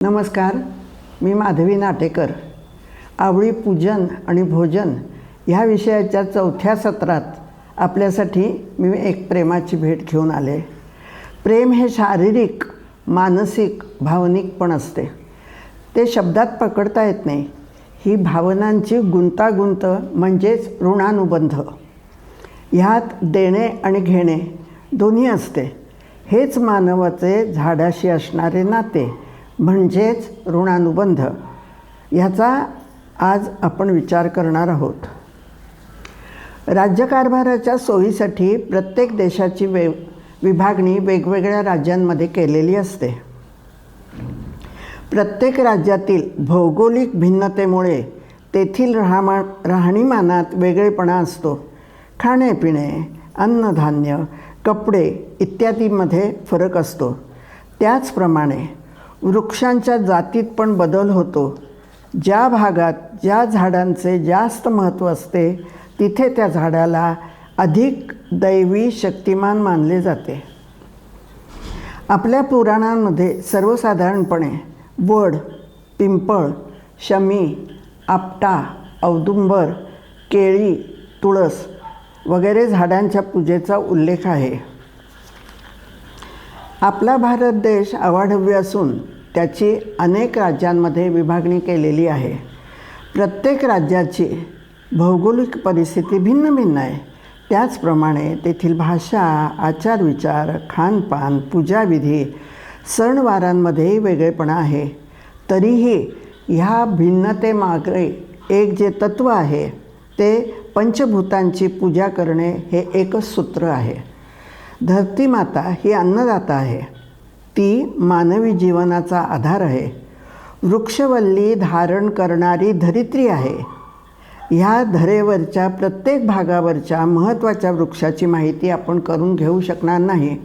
नमस्कार, मी माधवी नाटेकर. आवळी पूजन आणि भोजन ह्या विषयाच्या 4थ्या सत्रात आपल्यासाठी मी एक प्रेमाची भेट घेऊन आले. प्रेम हे शारीरिक, मानसिक, भावनिक पण असते. ते शब्दात पकडता येत नाही. ही भावनांची गुंतागुंत म्हणजेच ऋणानुबंध. ह्यात देणे आणि घेणे दोन्ही असते. हेच मानवाचे झाडाशी असणारे नाते म्हणजेच ऋणानुबंध. ह्याचा आज आपण विचार करणार आहोत. राज्यकारभाराच्या सोयीसाठी प्रत्येक देशाची विभागणी वेगवेगळ्या राज्यांमध्ये केलेली असते. प्रत्येक राज्यातील भौगोलिक भिन्नतेमुळे तेथील राहणीमानात वेगळेपणा असतो. खाणेपिणे, अन्नधान्य, कपडे इत्यादीमध्ये फरक असतो. त्याचप्रमाणे वृक्षांच्या जातीत पण बदल होतो. ज्या भागात ज्या झाडांचे जास्त महत्त्व असते तिथे त्या झाडाला अधिक दैवी शक्तिमान मानले जाते. आपल्या पुराणांमध्ये सर्वसाधारणपणे वड, पिंपळ, शमी, आपटा, औदुंबर, केळी, तुळस वगैरे झाडांच्या पूजेचा उल्लेख आहे. आपला भारत देश अवाढव्य असून त्याची अनेक राज्यांमध्ये विभागणी केलेली आहे. प्रत्येक राज्याची भौगोलिक परिस्थिती भिन्न भिन्न आहे. त्याचप्रमाणे तेथील भाषा, आचारविचार, खानपान, पूजाविधी, सणवारांमध्येही वेगळेपणा आहे. तरीही ह्या भिन्नतेमागे एक जे तत्त्व आहे ते पंचभूतांची पूजा करणे हे एकच सूत्र आहे. धरती माता ही अन्नदाता आहे. ती मानवी जीवनाचा आधार आहे. वृक्षवल्ली धारण करणारी धरित्री आहे. ह्या धरेवरच्या प्रत्येक भागावरच्या महत्त्वाच्या वृक्षाची माहिती आपण करून घेऊ शकणार नाही.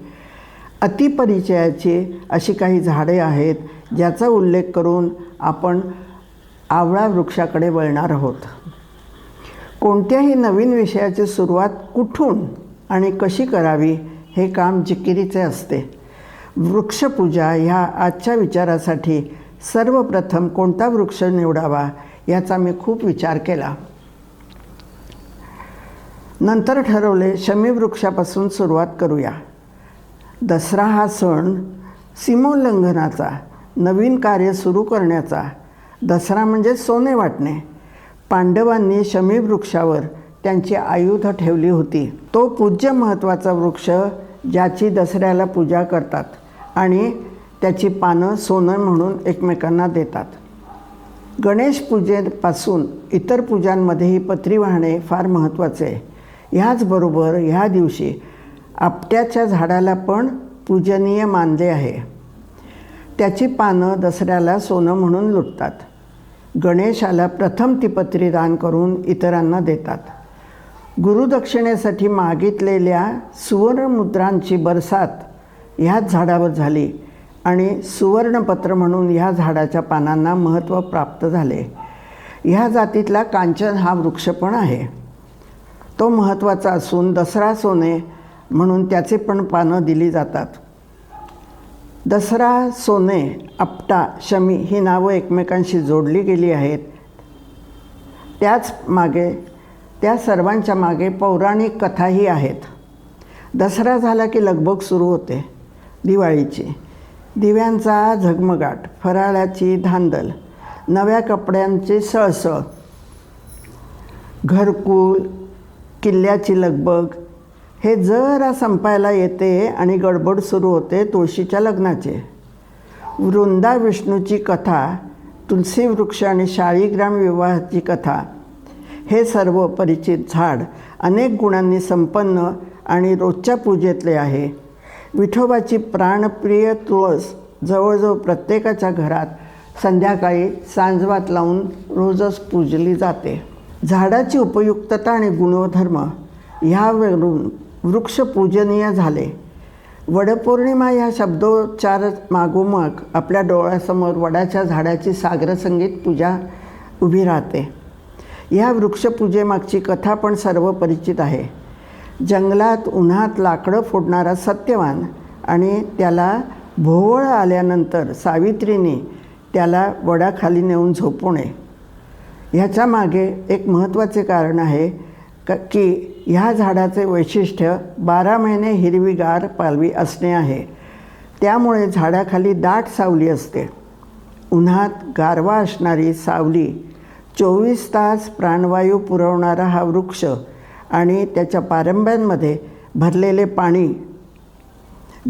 अतिपरिचयाची अशी काही झाडे आहेत ज्याचा उल्लेख करून आपण आवळा वृक्षाकडे वळणार आहोत. कोणत्याही नवीन विषयाची सुरुवात कुठून आणि कशी करावी हे काम जिकिरीचे असते. वृक्षपूजा ह्या आजच्या विचारासाठी सर्वप्रथम कोणता वृक्ष निवडावा याचा मी खूप विचार केला. नंतर ठरवले शमी वृक्षापासून सुरुवात करूया. दसरा हा सण सीमोल्लंघनाचा, नवीन कार्य सुरू करण्याचा. दसरा म्हणजे सोने वाटणे. पांडवांनी शमी वृक्षावर त्यांची आयुध ठेवली होती. तो पूज्य महत्त्वाचा वृक्ष ज्याची दसऱ्याला पूजा करतात आणि त्याची पानं सोनं म्हणून एकमेकांना देतात. गणेश पूजेपासून इतर पूजांमध्येही पत्री वाहणे फार महत्त्वाचे आहे. ह्याचबरोबर ह्या दिवशी आपट्याच्या झाडाला पण पूजनीय मानले आहे. त्याची पानं दसऱ्याला सोनं म्हणून लुटतात. गणेशाला प्रथम ती पत्री दान करून इतरांना देतात. गुरुदक्षिणेसाठी मागितलेल्या सुवर्णमुद्रांची बरसात ह्याच झाडावर झाली आणि सुवर्णपत्र म्हणून ह्या झाडाच्या पानांना महत्त्व प्राप्त झाले. ह्या जातीतला कांचन हा वृक्ष पण आहे. तो महत्त्वाचा असून दसरा सोने म्हणून त्याचे पण पानं दिली जातात. दसरा, सोने, आपटा, शमी ही नावं एकमेकांशी जोडली गेली आहेत. त्या सर्वांच्या मागे पौराणिक कथाही आहेत. दसरा झाला की लगबग सुरू होते दिवाळीची. दिव्यांचा झगमगाट, फराळाची धांदल, नव्या कपड्यांची सळसळ, घरकुल, किल्ल्याची लगबग हे जरा संपायला येते आणि गडबड सुरू होते तुळशीच्या लग्नाचे. वृंदा विष्णूची कथा, तुलसी वृक्ष आणि शाळीग्राम विवाहाची कथा हे सर्व परिचित झाड अनेक गुणांनी संपन्न आणि रोजच्या पूजेतले आहे. विठोबाची प्राणप्रिय तुळस जवळजवळ प्रत्येकाच्या घरात संध्याकाळी सांजवात लावून रोजच पूजली जाते. झाडाची उपयुक्तता आणि गुणधर्म ह्यावरून वृक्ष पूजनीय झाले. वडपौर्णिमा ह्या शब्दोच्चार मागोमाग आपल्या डोळ्यासमोर वडाच्या झाडाची सागरसंगीत पूजा उभी राहते. ह्या वृक्षपूजेमागची कथा पण सर्व परिचित आहे. जंगलात उन्हात लाकडं फोडणारा सत्यवान आणि त्याला भोवळ आल्यानंतर सावित्रीने त्याला वडाखाली नेऊन झोपवणे. ह्याच्या मागे एक महत्त्वाचे कारण आहे की ह्या झाडाचे वैशिष्ट्य 12 महिने हिरवीगार पालवी असणे आहे. त्यामुळे झाडाखाली दाट सावली असते. उन्हात गारवा असणारी सावली, 24 तास प्राणवायू पुरवणारा हा वृक्ष आणि त्याच्या पारंब्यांमध्ये भरलेले पाणी.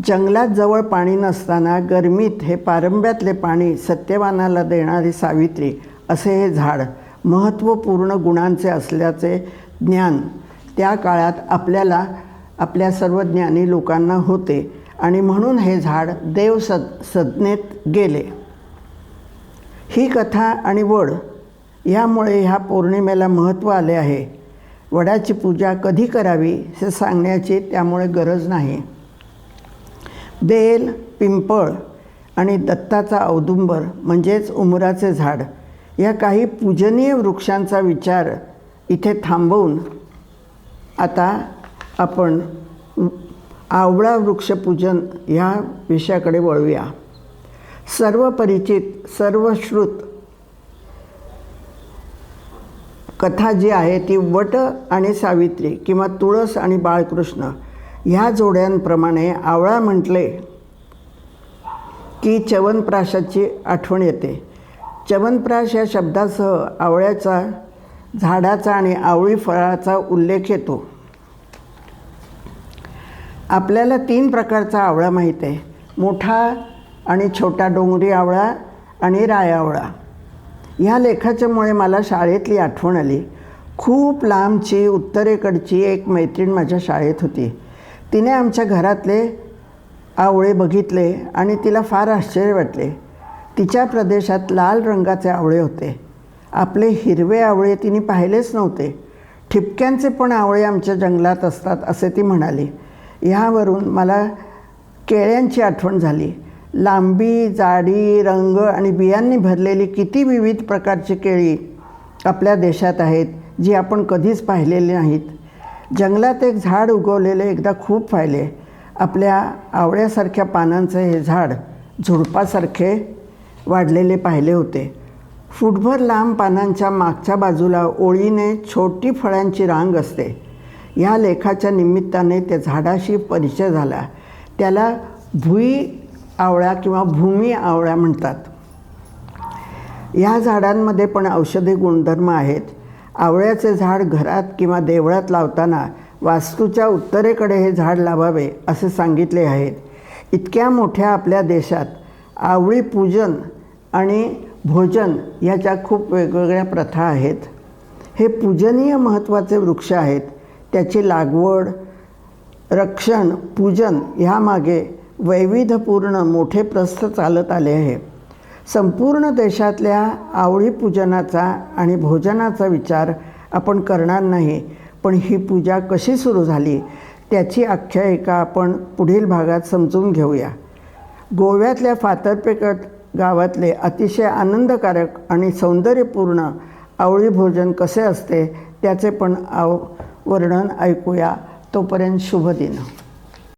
जंगलात जवळ पाणी नसताना गरमीत हे पारंब्यातले पाणी सत्यवानाला देणारी सावित्री असे हे झाड महत्त्वपूर्ण गुणांचे असल्याचे ज्ञान त्या काळात आपल्या सर्व ज्ञानी लोकांना होते आणि म्हणून हे झाड देवसज्ञेत गेले. ही कथा आणि वड यामुळे ह्या पौर्णिमेला महत्त्व आले आहे. वडाची पूजा कधी करावी हे सांगण्याची त्यामुळे गरज नाही. बेल, पिंपळ आणि दत्ताचा औदुंबर म्हणजेच उमराचे झाड या काही पूजनीय वृक्षांचा विचार इथे थांबवून आता आपण आवळा वृक्षपूजन ह्या विषयाकडे वळूया. सर्व परिचित, सर्वश्रुत कथा जी आहे ती वट आणि सावित्री किंवा तुळस आणि बाळकृष्ण ह्या जोड्यांप्रमाणे आवळा म्हटले की च्यवनप्राशाची आठवण येते. च्यवनप्राश या शब्दासह आवळ्याचा झाडाचा आणि आवळी फळाचा उल्लेख येतो. आपल्याला 3 प्रकारचा आवळा माहीत आहे: मोठा आणि छोटा डोंगरी आवळा आणि राय आवळा. ह्या लेखाच्यामुळे मला शाळेतली आठवण आली. खूप लांबची उत्तरेकडची एक मैत्रीण माझ्या शाळेत होती. तिने आमच्या घरातले आवळे बघितले आणि तिला फार आश्चर्य वाटले. तिच्या प्रदेशात लाल रंगाचे आवळे होते. आपले हिरवे आवळे तिने पाहिलेच नव्हते. ठिपक्यांचे पण आवळे आमच्या जंगलात असतात असे ती म्हणाली. ह्यावरून मला केळ्यांची आठवण झाली. लांबी, जाडी, रंग आणि बियांनी भरलेली किती विविध प्रकारची केळी आपल्या देशात आहेत जी आपण कधीच पाहिलेली नाहीत. जंगलात एक झाड उगवलेले एकदा खूप पाहिले. आपल्या आवळ्यासारख्या पानांचे हे झाड झुडपासारखे वाढलेले पाहिले होते. फुटभर लांब पानांच्या मागच्या बाजूला ओळीने छोटी फळांची रांग असते. ह्या लेखाच्या निमित्ताने त्या झाडाशी परिचय झाला. त्याला भुई आवळा किंवा भूमी आवळा म्हणतात. ह्या झाडांमध्ये पण औषधी गुणधर्म आहेत. आवळ्याचे झाड घरात किंवा देवळात लावताना वास्तूच्या उत्तरेकडे हे झाड लावावे असे सांगितले आहेत. इतक्या मोठ्या आपल्या देशात आवळी पूजन आणि भोजन याच्या खूप वेगवेगळ्या प्रथा आहेत. हे पूजनीय महत्त्वाचे वृक्ष आहेत. त्याची लागवड, रक्षण, पूजन ह्यामागे वैविध्यपूर्ण मोठे प्रस्थ चालत आले आहे. संपूर्ण देशातल्या आवळी पूजनाचा आणि भोजनाचा विचार आपण करणार नाही, पण ही पूजा कशी सुरू झाली त्याची आख्यायिका आपण पुढील भागात समजून घेऊया. गोव्यातल्या फातर्पेकट गावातले अतिशय आनंदकारक आणि सौंदर्यपूर्ण आवळी भोजन कसे असते त्याचे पण वर्णन ऐकूया. तोपर्यंत शुभ दिन.